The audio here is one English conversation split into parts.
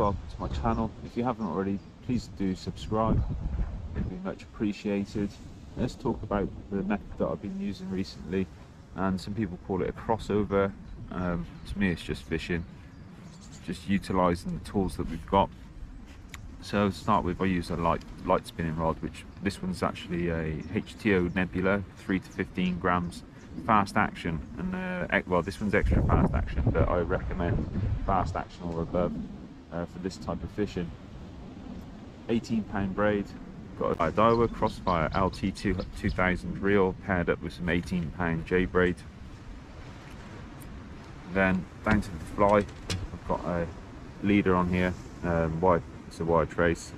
subscribe to my channel. If you haven't already, please do subscribe. It'd be much appreciated. Let's talk about the method that I've been using recently, and some people call it a crossover. To me it's just fishing, just utilising the tools that we've got. So to start with, I use a light spinning rod, which this one's actually a HTO Nebula, 3 to 15 grams, fast action, and well, this one's extra fast action, but I recommend fast action or above for this type of fishing. 18-pound braid, got a Daiwa Crossfire LT 2000 reel paired up with some 18-pound J braid. Then down to the fly, I've got a leader on here, it's a wire trace,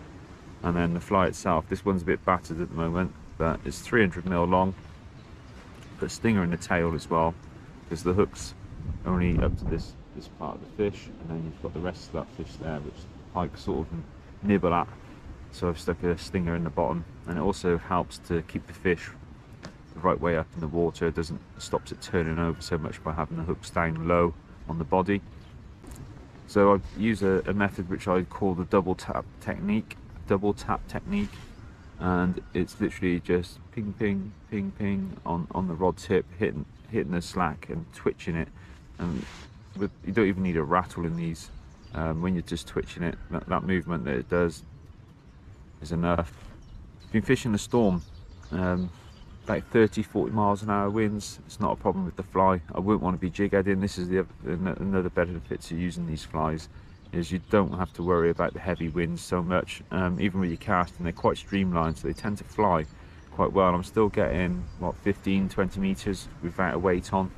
and then the fly itself, this one's a bit battered at the moment, but it's 300mm long. Put a stinger in the tail as well, because the hook's only up to this part of the fish, and then you've got the rest of that fish there which the pike sort of nibble at. So I've stuck a stinger in the bottom, and it also helps to keep the fish the right way up in the water. It doesn't stops it turning over so much by having the hooks down low on the body. So I use a method which I call the double tap technique, and it's literally just ping ping ping ping on the rod tip, hitting the slack and twitching it. And you don't even need a rattle in these. When you're just twitching it, that movement that it does is enough. Been fishing the storm, like 30-40 miles an hour winds. It's not a problem with the fly. I wouldn't want to be jig heading. This is another benefit to using these flies, is you don't have to worry about the heavy winds so much. Even with your casting, they're quite streamlined, so they tend to fly quite well. I'm still getting what, 15-20 meters without a weight on,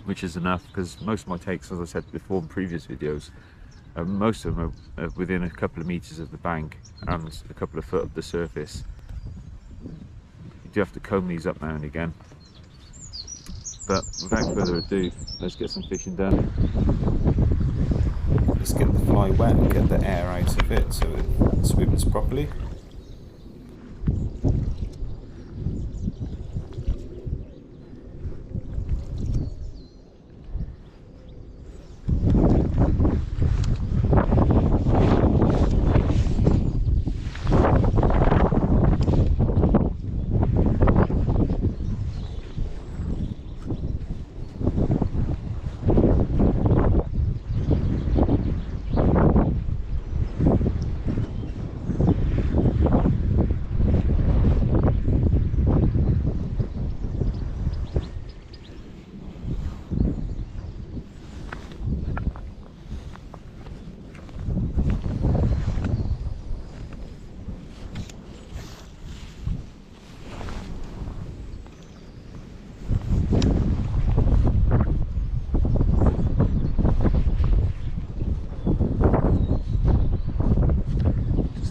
which is enough, because most of my takes, as I said before in previous videos, most of them are within a couple of meters of the bank and a couple of foot of the surface. You do have to comb these up now and again, but without further ado, let's get some fishing done. Let's get the fly wet and get the air out of it so it swims properly.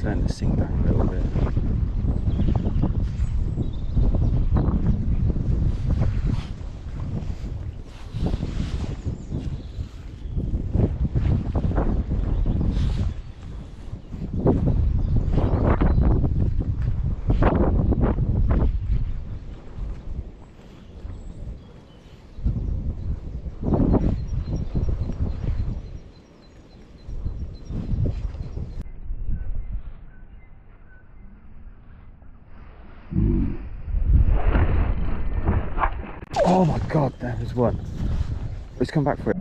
Letting it sink down a little bit. Oh my god, there was one. Let's come back for it.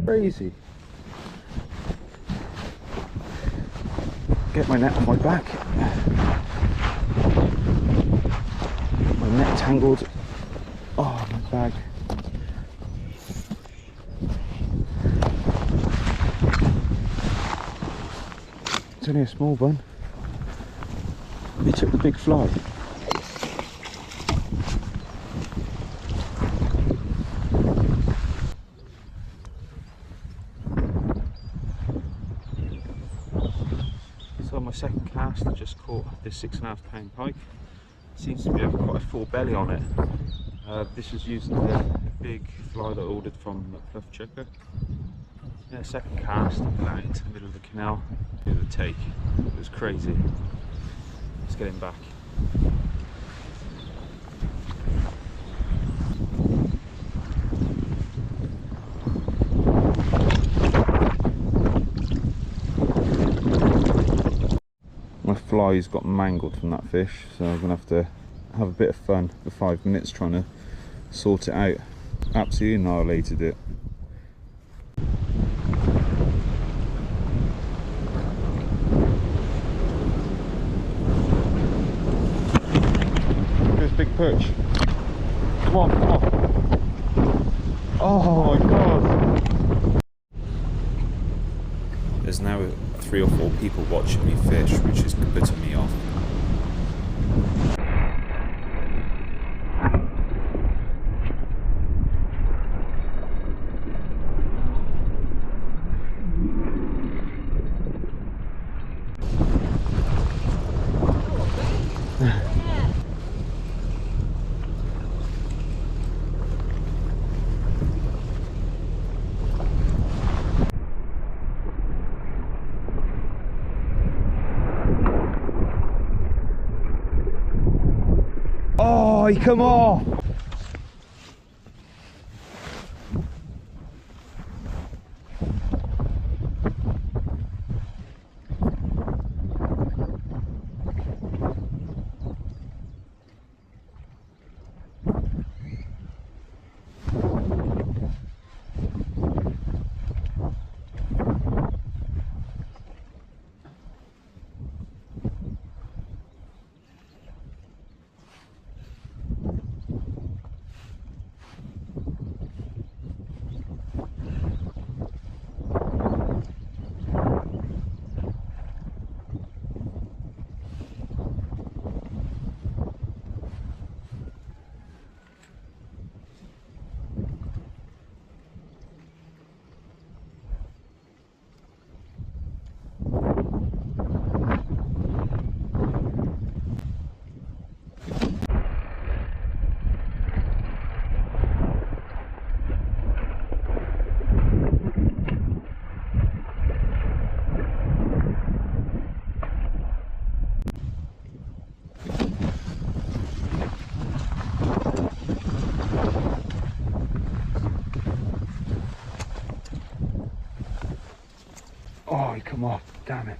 Crazy. Get my net on my back. My net tangled. Oh, my bag. It's only a small one. They took the big fly. So on my second cast, I just caught this 6.5 pound pike. Seems to be having quite a full belly on it. This was using the big fly that I ordered from Fluff Chucker. Yeah, second cast out into the middle of the canal. The take, it was crazy. Let's get him back. My flies got mangled from that fish, so I'm gonna have to have a bit of fun for 5 minutes trying to sort it out. Absolutely annihilated it. Here's a big perch. Come on, come on. Oh my god. There's now 3 or 4 people watching me fish, which is putting me off. Oh, he come off! Oh, he come off, damn it.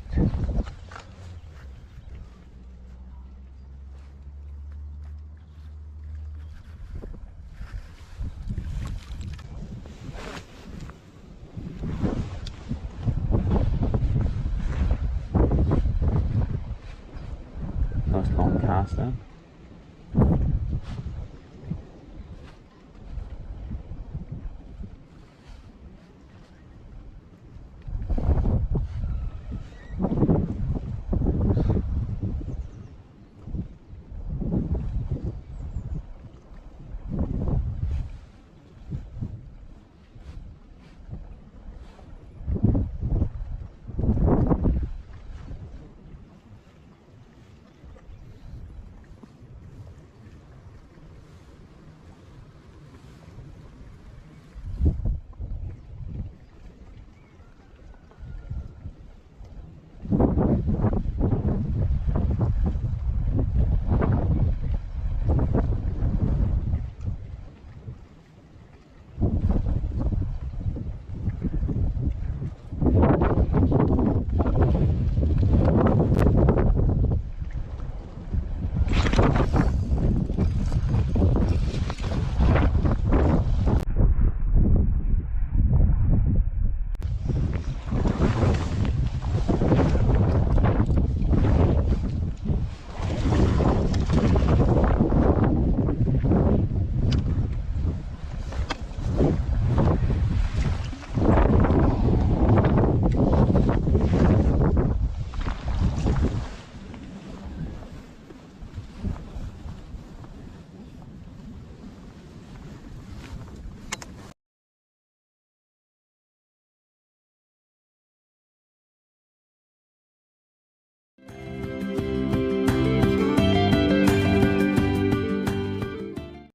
Nice long cast then.